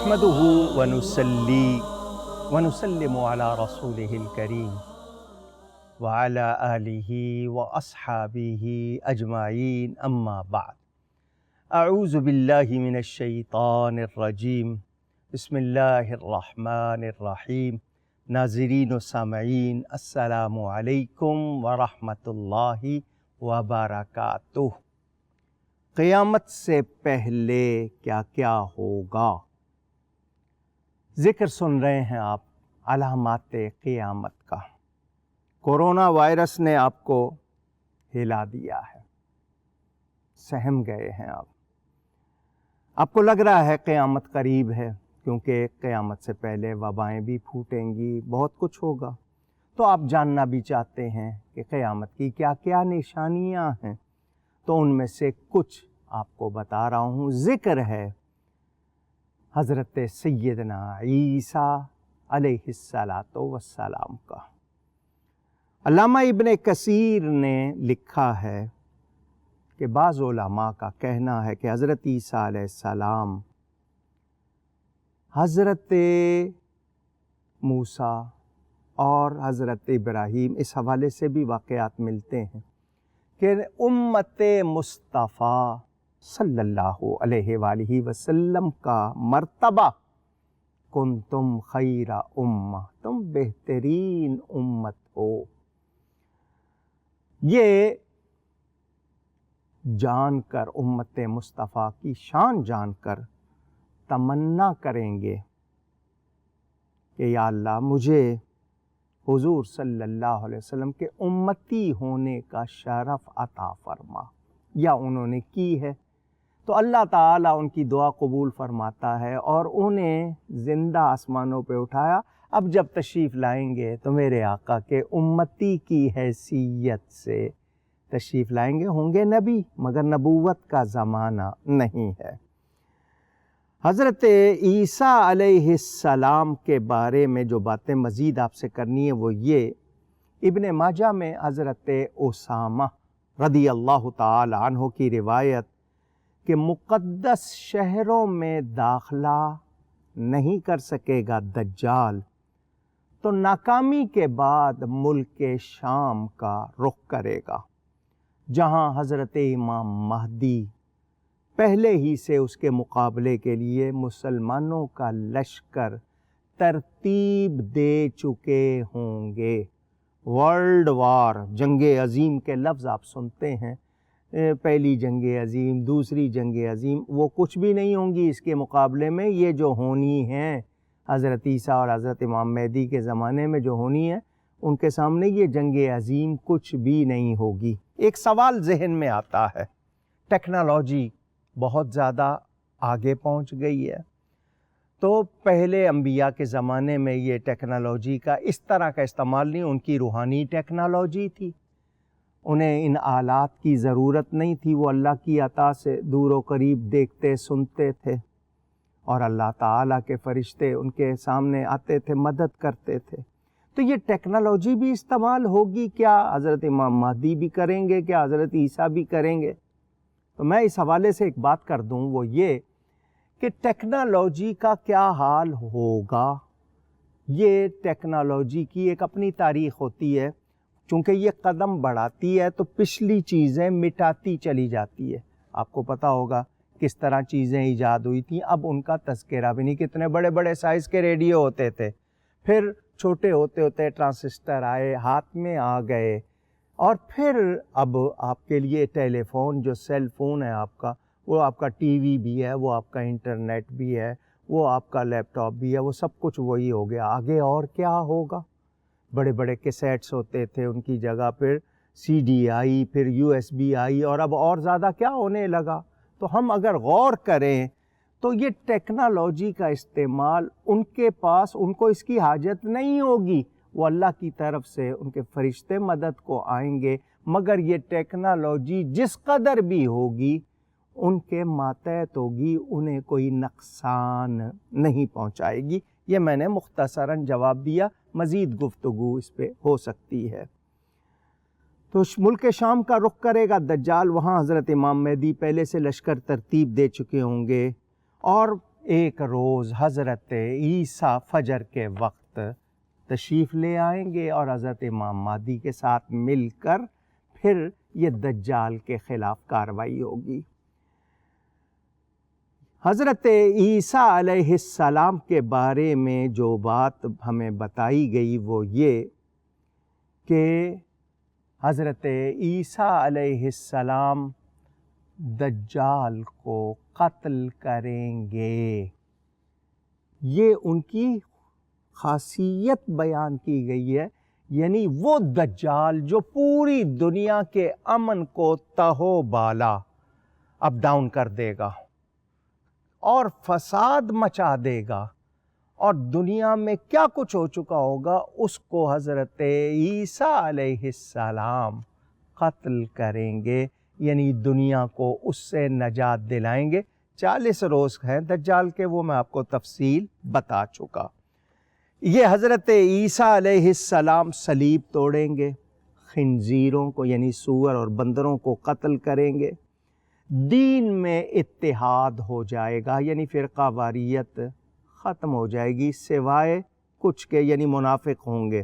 نحمده ونصلي ونسلم على رسوله الكريم وعلى آله وأصحابه أجمعين أما بعد أعوذ بالله من الشيطان الرجيم بسم الله الرحمن الرحيم ناظرین و سامعین السلام علیکم ورحمۃ اللہ وبرکاتہ۔ قیامت سے پہلے کیا کیا ہوگا؟ ذکر سن رہے ہیں آپ علامات قیامت کا۔ کورونا وائرس نے آپ کو ہلا دیا ہے، سہم گئے ہیں آپ کو لگ رہا ہے قیامت قریب ہے، کیونکہ قیامت سے پہلے وبائیں بھی پھوٹیں گی، بہت کچھ ہوگا۔ تو آپ جاننا بھی چاہتے ہیں کہ قیامت کی کیا کیا نشانیاں ہیں، تو ان میں سے کچھ آپ کو بتا رہا ہوں۔ ذکر ہے حضرت سیدنا عیسیٰ علیہ السلام کا۔ علامہ ابن کثیر نے لکھا ہے کہ بعض علماء کا کہنا ہے کہ حضرت عیسیٰ علیہ السلام حضرت موسیٰ اور حضرت ابراہیم، اس حوالے سے بھی واقعات ملتے ہیں کہ امت مصطفیٰ صلی اللہ علیہ وآلہ وسلم کا مرتبہ کنتم خیر امہ، تم بہترین امت ہو، یہ جان کر امت مصطفیٰ کی شان جان کر تمنا کریں گے کہ یا اللہ مجھے حضور صلی اللہ علیہ وسلم کے امتی ہونے کا شرف عطا فرما، یا انہوں نے کی ہے تو اللہ تعالیٰ ان کی دعا قبول فرماتا ہے اور انہیں زندہ آسمانوں پہ اٹھایا۔ اب جب تشریف لائیں گے تو میرے آقا کے امتی کی حیثیت سے تشریف لائیں گے، ہوں گے نبی مگر نبوت کا زمانہ نہیں ہے۔ حضرت عیسیٰ علیہ السلام کے بارے میں جو باتیں مزید آپ سے کرنی ہے وہ یہ، ابن ماجہ میں حضرت اسامہ رضی اللہ تعالی عنہ کی روایت کہ مقدس شہروں میں داخلہ نہیں کر سکے گا دجال، تو ناکامی کے بعد ملک شام کا رخ کرے گا، جہاں حضرت امام مہدی پہلے ہی سے اس کے مقابلے کے لیے مسلمانوں کا لشکر ترتیب دے چکے ہوں گے۔ ورلڈ وار، جنگ عظیم کے لفظ آپ سنتے ہیں، پہلی جنگ عظیم، دوسری جنگ عظیم، وہ کچھ بھی نہیں ہوں گی اس کے مقابلے میں۔ یہ جو ہونی ہیں حضرت عیسیٰ اور حضرت امام مہدی کے زمانے میں جو ہونی ہے، ان کے سامنے یہ جنگ عظیم کچھ بھی نہیں ہوگی۔ ایک سوال ذہن میں آتا ہے، ٹیکنالوجی بہت زیادہ آگے پہنچ گئی ہے، تو پہلے انبیاء کے زمانے میں یہ ٹیکنالوجی کا اس طرح کا استعمال نہیں، ان کی روحانی ٹیکنالوجی تھی، انہیں ان آلات کی ضرورت نہیں تھی، وہ اللہ کی عطا سے دور و قریب دیکھتے سنتے تھے، اور اللہ تعالیٰ کے فرشتے ان کے سامنے آتے تھے، مدد کرتے تھے۔ تو یہ ٹیکنالوجی بھی استعمال ہوگی کیا؟ حضرت امام مہدی بھی کریں گے کیا؟ حضرت عیسیٰ بھی کریں گے؟ تو میں اس حوالے سے ایک بات کر دوں، وہ یہ کہ ٹیکنالوجی کا کیا حال ہوگا۔ یہ ٹیکنالوجی کی ایک اپنی تاریخ ہوتی ہے، چونکہ یہ قدم بڑھاتی ہے تو پچھلی چیزیں مٹاتی چلی جاتی ہے۔ آپ کو پتہ ہوگا کس طرح چیزیں ایجاد ہوئی تھیں، اب ان کا تذکرہ بھی نہیں۔ کتنے بڑے بڑے سائز کے ریڈیو ہوتے تھے، پھر چھوٹے ہوتے ہوتے ٹرانسسٹر آئے، ہاتھ میں آ گئے، اور پھر اب آپ کے لیے ٹیلی فون، جو سیل فون ہے آپ کا، وہ آپ کا ٹی وی بھی ہے، وہ آپ کا انٹرنیٹ بھی ہے، وہ آپ کا لیپ ٹاپ بھی ہے، وہ سب کچھ وہی ہو گیا۔ آگے اور کیا ہوگا؟ بڑے بڑے کیسیٹس ہوتے تھے، ان کی جگہ پھر سی ڈی آئی، پھر یو ایس بی آئی، اور اب اور زیادہ کیا ہونے لگا۔ تو ہم اگر غور کریں تو یہ ٹیکنالوجی کا استعمال ان کے پاس، ان کو اس کی حاجت نہیں ہوگی، وہ اللہ کی طرف سے ان کے فرشتے مدد کو آئیں گے، مگر یہ ٹیکنالوجی جس قدر بھی ہوگی ان کے ماتحت ہوگی، انہیں کوئی نقصان نہیں پہنچائے گی۔ یہ میں نے مختصراً جواب دیا، مزید گفتگو اس پہ ہو سکتی ہے۔ تو ملک شام کا رخ کرے گا دجال، وہاں حضرت امام مہدی پہلے سے لشکر ترتیب دے چکے ہوں گے، اور ایک روز حضرت عیسیٰ فجر کے وقت تشریف لے آئیں گے اور حضرت امام مہدی کے ساتھ مل کر پھر یہ دجال کے خلاف کارروائی ہوگی۔ حضرت عیسیٰ علیہ السلام کے بارے میں جو بات ہمیں بتائی گئی وہ یہ کہ حضرت عیسیٰ علیہ السلام دجال کو قتل کریں گے، یہ ان کی خاصیت بیان کی گئی ہے، یعنی وہ دجال جو پوری دنیا کے امن کو تہو بالا اپ ڈاؤن کر دے گا اور فساد مچا دے گا، اور دنیا میں کیا کچھ ہو چکا ہوگا اس کو حضرت عیسیٰ علیہ السلام قتل کریں گے، یعنی دنیا کو اس سے نجات دلائیں گے۔ 40 روز ہیں دجال کے، وہ میں آپ کو تفصیل بتا چکا۔ یہ حضرت عیسیٰ علیہ السلام صلیب توڑیں گے، خنزیروں کو یعنی سور اور بندروں کو قتل کریں گے، دین میں اتحاد ہو جائے گا، یعنی فرقہ واریت ختم ہو جائے گی، سوائے کچھ کے یعنی منافق ہوں گے۔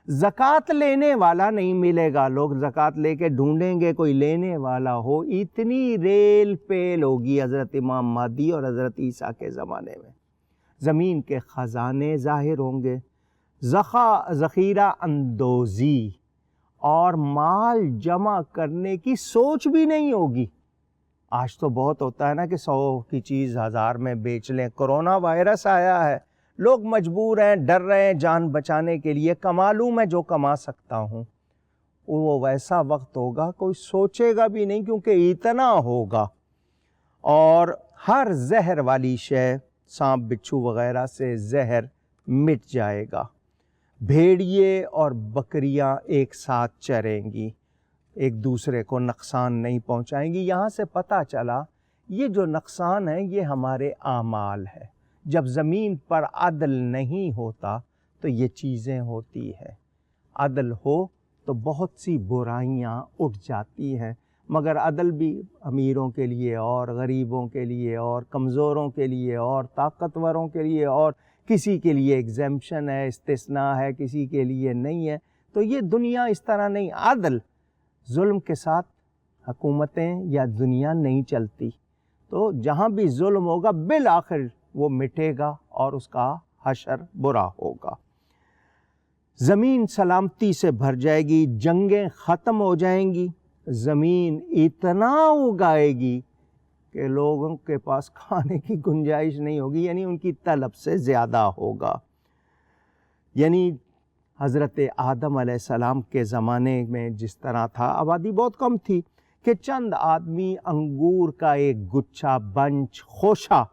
زکوٰۃ لینے والا نہیں ملے گا، لوگ زکوٰۃ لے کے ڈھونڈیں گے کوئی لینے والا ہو، اتنی ریل پیل ہوگی حضرت امام مہدی اور حضرت عیسیٰ کے زمانے میں۔ زمین کے خزانے ظاہر ہوں گے، ذخیرہ اندوزی اور مال جمع کرنے کی سوچ بھی نہیں ہوگی۔ آج تو بہت ہوتا ہے نا کہ 100 کی چیز 1000 میں بیچ لیں، کرونا وائرس آیا ہے، لوگ مجبور ہیں، ڈر رہے ہیں جان بچانے کے لیے، کما لوں میں جو کما سکتا ہوں۔ وہ ویسا وقت ہوگا کوئی سوچے گا بھی نہیں، کیونکہ اتنا ہوگا، اور ہر زہر والی شے، سانپ بچھو وغیرہ سے زہر مٹ جائے گا، بھیڑیے اور بکریاں ایک ساتھ چریں گی، ایک دوسرے کو نقصان نہیں پہنچائیں گی۔ یہاں سے پتہ چلا یہ جو نقصان ہے یہ ہمارے اعمال ہے۔ جب زمین پر عدل نہیں ہوتا تو یہ چیزیں ہوتی ہیں، عدل ہو تو بہت سی برائیاں اٹھ جاتی ہیں، مگر عدل بھی امیروں کے لیے اور غریبوں کے لیے اور کمزوروں کے لیے اور طاقتوروں کے لیے، اور کسی کے لیے ایگزیمپشن ہے، استثناء ہے، کسی کے لیے نہیں ہے۔ تو یہ دنیا اس طرح نہیں، عدل ظلم کے ساتھ حکومتیں یا دنیا نہیں چلتی۔ تو جہاں بھی ظلم ہوگا بالآخر وہ مٹے گا اور اس کا حشر برا ہوگا۔ زمین سلامتی سے بھر جائے گی، جنگیں ختم ہو جائیں گی، زمین اتنا اگائے گی کہ لوگوں کے پاس کھانے کی گنجائش نہیں ہوگی، یعنی ان کی طلب سے زیادہ ہوگا۔ یعنی حضرت آدم علیہ السلام کے زمانے میں جس طرح تھا، آبادی بہت کم تھی، کہ چند آدمی انگور کا ایک گچھا، بنچ، خوشہ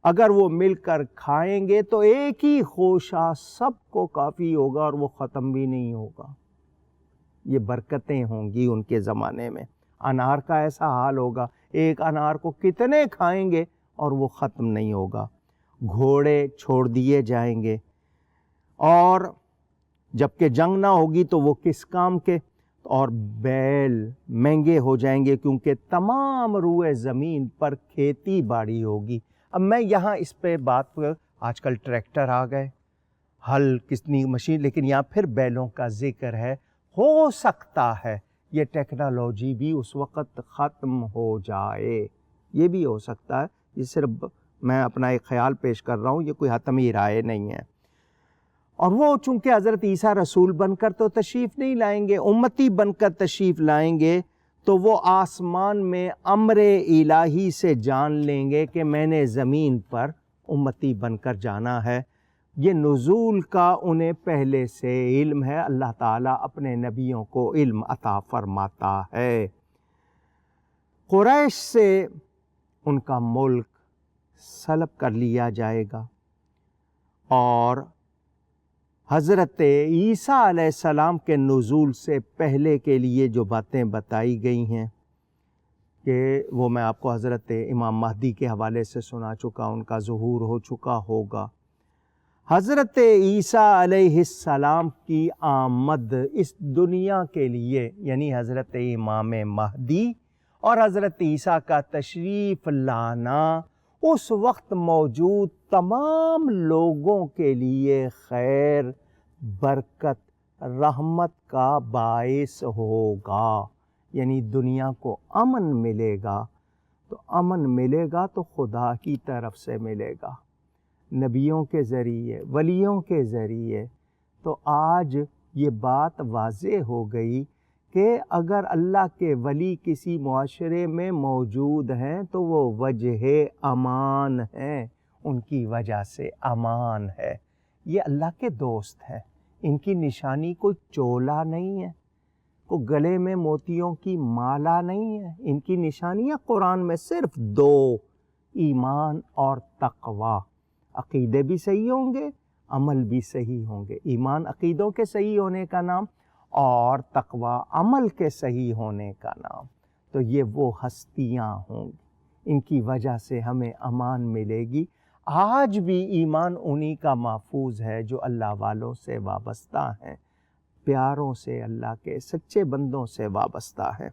اگر وہ مل کر کھائیں گے تو ایک ہی خوشہ سب کو کافی ہوگا اور وہ ختم بھی نہیں ہوگا۔ یہ برکتیں ہوں گی ان کے زمانے میں۔ انار کا ایسا حال ہوگا، ایک انار کو کتنے کھائیں گے اور وہ ختم نہیں ہوگا۔ گھوڑے چھوڑ دیے جائیں گے، اور جبکہ جنگ نہ ہوگی تو وہ کس کام کے، اور بیل مہنگے ہو جائیں گے کیونکہ تمام روئے زمین پر کھیتی باڑی ہوگی۔ اب میں یہاں اس پہ بات پر، آج کل ٹریکٹر آ گئے، ہل کتنی مشین، لیکن یہاں پھر بیلوں کا ذکر ہے۔ ہو سکتا ہے یہ ٹیکنالوجی بھی اس وقت ختم ہو جائے، یہ بھی ہو سکتا ہے، یہ صرف میں اپنا ایک خیال پیش کر رہا ہوں، یہ کوئی حتمی رائے نہیں ہے۔ اور وہ چونکہ حضرت عیسیٰ رسول بن کر تو تشریف نہیں لائیں گے، امتی بن کر تشریف لائیں گے، تو وہ آسمان میں امر الہی سے جان لیں گے کہ میں نے زمین پر امتی بن کر جانا ہے۔ یہ نزول کا انہیں پہلے سے علم ہے، اللہ تعالیٰ اپنے نبیوں کو علم عطا فرماتا ہے۔ قریش سے ان کا ملک سلب کر لیا جائے گا، اور حضرت عیسیٰ علیہ السلام کے نزول سے پہلے کے لیے جو باتیں بتائی گئی ہیں کہ وہ میں آپ کو حضرت امام مہدی کے حوالے سے سنا چکا، ان کا ظہور ہو چکا ہوگا۔ حضرت عیسیٰ علیہ السلام کی آمد اس دنیا کے لیے، یعنی حضرت امام مہدی اور حضرت عیسیٰ کا تشریف لانا، اس وقت موجود تمام لوگوں کے لیے خیر، برکت، رحمت کا باعث ہوگا. یعنی دنیا کو امن ملے گا، تو امن ملے گا تو خدا کی طرف سے ملے گا، نبیوں کے ذریعے، ولیوں کے ذریعے. تو آج یہ بات واضح ہو گئی کہ اگر اللہ کے ولی کسی معاشرے میں موجود ہیں تو وہ وجہ امان ہیں، ان کی وجہ سے امان ہے. یہ اللہ کے دوست ہیں، ان کی نشانی کوئی چولا نہیں ہے، کوئی گلے میں موتیوں کی مالا نہیں ہے. ان کی نشانیاں قرآن میں صرف 2: ایمان اور تقوی. عقیدے بھی صحیح ہوں گے، عمل بھی صحیح ہوں گے. ایمان عقیدوں کے صحیح ہونے کا نام، اور تقوی عمل کے صحیح ہونے کا نام. تو یہ وہ ہستیاں ہوں گی، ان کی وجہ سے ہمیں امان ملے گی. آج بھی ایمان انہی کا محفوظ ہے جو اللہ والوں سے وابستہ ہیں، پیاروں سے، اللہ کے سچے بندوں سے وابستہ ہے.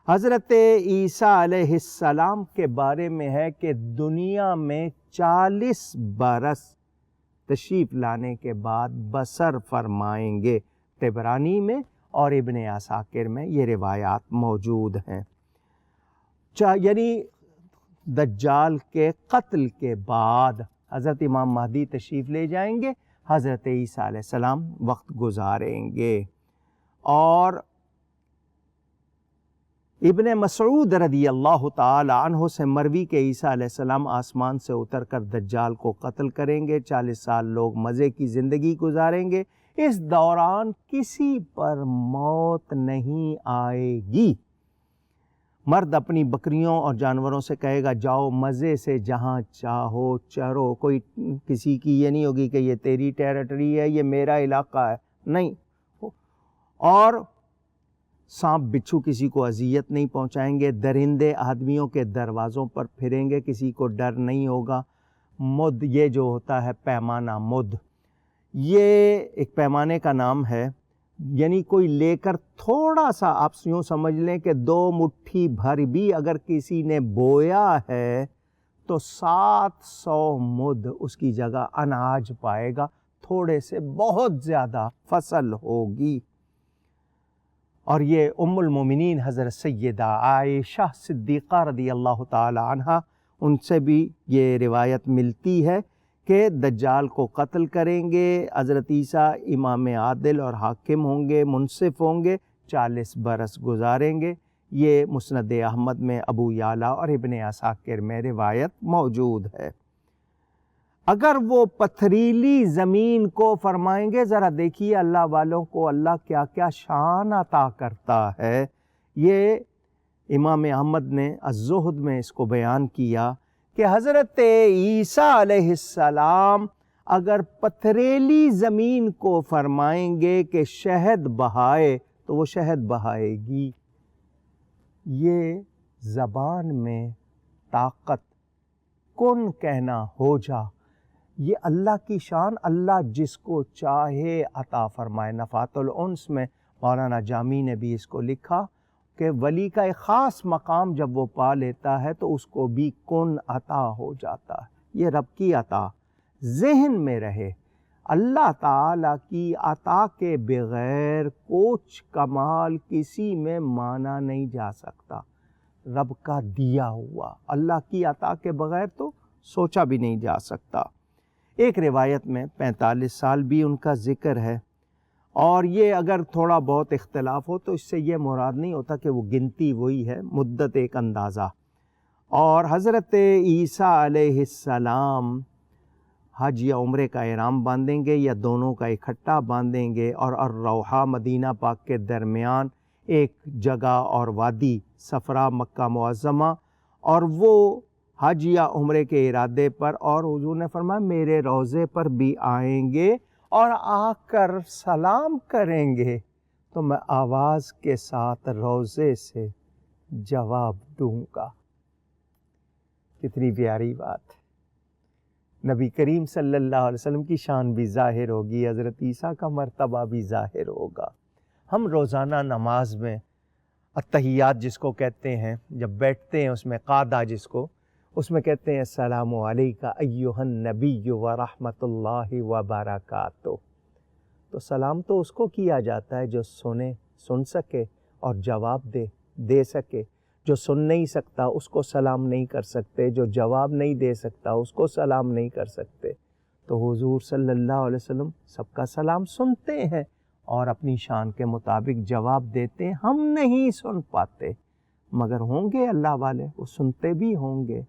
حضرت عیسیٰ علیہ السلام کے بارے میں ہے کہ دنیا میں 40 برس تشریف لانے کے بعد بسر فرمائیں گے. طبرانی میں اور ابن عساکر میں یہ روایات موجود ہیں. یعنی دجال کے قتل کے بعد حضرت امام مہدی تشریف لے جائیں گے، حضرت عیسیٰ علیہ السلام وقت گزاریں گے. اور ابن مسعود رضی اللہ تعالی عنہ سے مروی کہ عیسیٰ علیہ السلام آسمان سے اتر کر دجال کو قتل کریں گے، 40 سال لوگ مزے کی زندگی گزاریں گے، اس دوران کسی پر موت نہیں آئے گی. مرد اپنی بکریوں اور جانوروں سے کہے گا جاؤ مزے سے جہاں چاہو چرو، کوئی کسی کی یہ نہیں ہوگی کہ یہ تیری ٹیریٹری ہے، یہ میرا علاقہ ہے، نہیں. اور سانپ بچھو کسی کو اذیت نہیں پہنچائیں گے، درندے آدمیوں کے دروازوں پر پھریں گے، کسی کو ڈر نہیں ہوگا. مد، یہ جو ہوتا ہے پیمانہ، مد یہ ایک پیمانے کا نام ہے. یعنی کوئی لے کر تھوڑا سا، آپ یوں سمجھ لیں کہ 2 مٹھی بھر بھی اگر کسی نے بویا ہے تو 700 مد اس کی جگہ اناج پائے گا، تھوڑے سے بہت زیادہ فصل ہوگی. اور یہ ام المومنین حضرت سیدہ عائشہ صدیقہ رضی اللہ تعالی عنہ، ان سے بھی یہ روایت ملتی ہے کہ دجال کو قتل کریں گے، حضرت عیسیٰ امام عادل اور حاکم ہوں گے، منصف ہوں گے، 40 برس گزاریں گے. یہ مسند احمد میں، ابو یعلا اور ابن عساکر میں روایت موجود ہے. اگر وہ پتھریلی زمین کو فرمائیں گے، ذرا دیکھیے اللہ والوں کو اللہ کیا کیا شان عطا کرتا ہے. یہ امام احمد نے الزہد میں اس کو بیان کیا کہ حضرت عیسیٰ علیہ السلام اگر پتھریلی زمین کو فرمائیں گے کہ شہد بہائے تو وہ شہد بہائے گی. یہ زبان میں طاقت، کن کہنا ہو جا، یہ اللہ کی شان، اللہ جس کو چاہے عطا فرمائے. نفات الانس میں مولانا جامی نے بھی اس کو لکھا کہ ولی کا ایک خاص مقام جب وہ پا لیتا ہے تو اس کو بھی کن عطا ہو جاتا ہے. یہ رب کی عطا ذہن میں رہے. اللہ تعالیٰ کی عطا کے بغیر کچھ کمال کسی میں مانا نہیں جا سکتا. رب کا دیا ہوا اللہ کی عطا کے بغیر تو سوچا بھی نہیں جا سکتا. ایک روایت میں 45 سال بھی ان کا ذکر ہے، اور یہ اگر تھوڑا بہت اختلاف ہو تو اس سے یہ مراد نہیں ہوتا کہ وہ گنتی وہی ہے، مدت ایک اندازہ. اور حضرت عیسیٰ علیہ السلام حج یا عمرے کا احرام باندھیں گے یا دونوں کا اکٹھا باندھیں گے، اور الروحہ مدینہ پاک کے درمیان ایک جگہ اور وادی صفرا مکہ معظمہ، اور وہ حج یا عمرے کے ارادے پر، اور حضور نے فرمایا میرے روضے پر بھی آئیں گے اور آ کر سلام کریں گے تو میں آواز کے ساتھ روضے سے جواب دوں گا. کتنی پیاری بات. نبی کریم صلی اللہ علیہ وسلم کی شان بھی ظاہر ہوگی، حضرت عیسیٰ کا مرتبہ بھی ظاہر ہوگا. ہم روزانہ نماز میں التحیات جس کو کہتے ہیں، جب بیٹھتے ہیں اس میں قعدہ جس کو، اس میں کہتے ہیں السلام علیکہ ایھا النبی ورحمۃ اللہ وبرکاتہ۔ تو سلام تو اس کو کیا جاتا ہے جو سن سکے اور جواب دے سکے۔ جو سن نہیں سکتا اس کو سلام نہیں کر سکتے، جو جواب نہیں دے سکتا اس کو سلام نہیں کر سکتے۔ تو حضور صلی اللہ علیہ وسلم سب کا سلام سنتے ہیں اور اپنی شان کے مطابق جواب دیتے ہیں۔ ہم نہیں سن پاتے، مگر ہوں گے اللہ والے، وہ سنتے بھی ہوں گے۔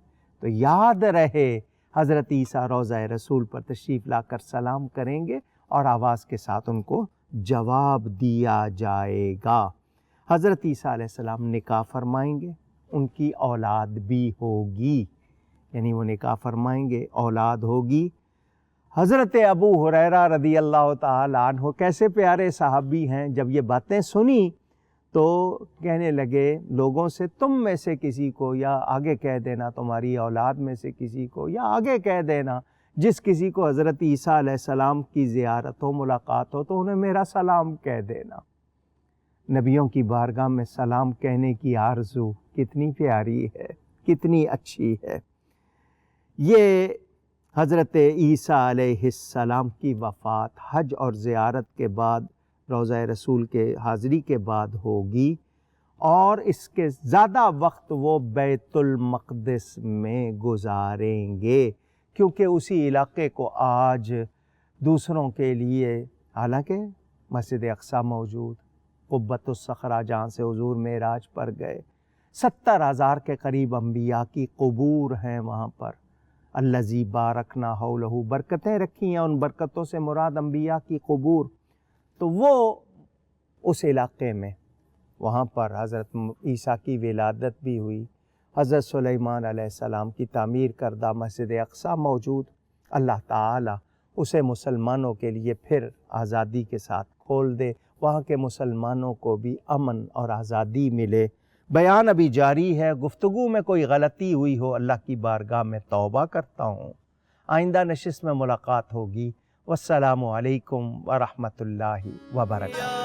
تو یاد رہے حضرت عیسیٰ روضہ رسول پر تشریف لا کر سلام کریں گے اور آواز کے ساتھ ان کو جواب دیا جائے گا۔ حضرت عیسیٰ علیہ السلام نکاح فرمائیں گے، ان کی اولاد بھی ہوگی، یعنی وہ نکاح فرمائیں گے، اولاد ہوگی۔ حضرت ابو ہریرہ رضی اللہ تعالی عنہ کیسے پیارے صحابی ہیں، جب یہ باتیں سنی تو کہنے لگے لوگوں سے تم میں سے کسی کو، یا آگے کہہ دینا تمہاری اولاد میں سے کسی کو، یا آگے کہہ دینا جس کسی کو حضرت عیسیٰ علیہ السلام کی زیارت ہو، ملاقات ہو، تو انہیں میرا سلام کہہ دینا۔ نبیوں کی بارگاہ میں سلام کہنے کی آرزو کتنی پیاری ہے، کتنی اچھی ہے۔ یہ حضرت عیسیٰ علیہ السلام کی وفات حج اور زیارت کے بعد، روضہ رسول کے حاضری کے بعد ہوگی، اور اس کے زیادہ وقت وہ بیت المقدس میں گزاریں گے، کیونکہ اسی علاقے کو آج دوسروں کے لیے، حالانکہ مسجد اقصیٰ موجود، قبۃ الصخرہ جہاں سے حضور معراج پر گئے، 70,000 کے قریب انبیاء کی قبور ہیں وہاں پر، الذی بارکنا حولہ، برکتیں رکھی ہیں، ان برکتوں سے مراد انبیاء کی قبور۔ تو وہ اس علاقے میں، وہاں پر حضرت عیسیٰ کی ولادت بھی ہوئی، حضرت سلیمان علیہ السلام کی تعمیر کردہ مسجد اقصیٰ موجود۔ اللہ تعالیٰ اسے مسلمانوں کے لیے پھر آزادی کے ساتھ کھول دے، وہاں کے مسلمانوں کو بھی امن اور آزادی ملے۔ بیان ابھی جاری ہے، گفتگو میں کوئی غلطی ہوئی ہو اللہ کی بارگاہ میں توبہ کرتا ہوں۔ آئندہ نشست میں ملاقات ہوگی۔ والسلام علیکم ورحمۃ اللہ وبرکاتہ۔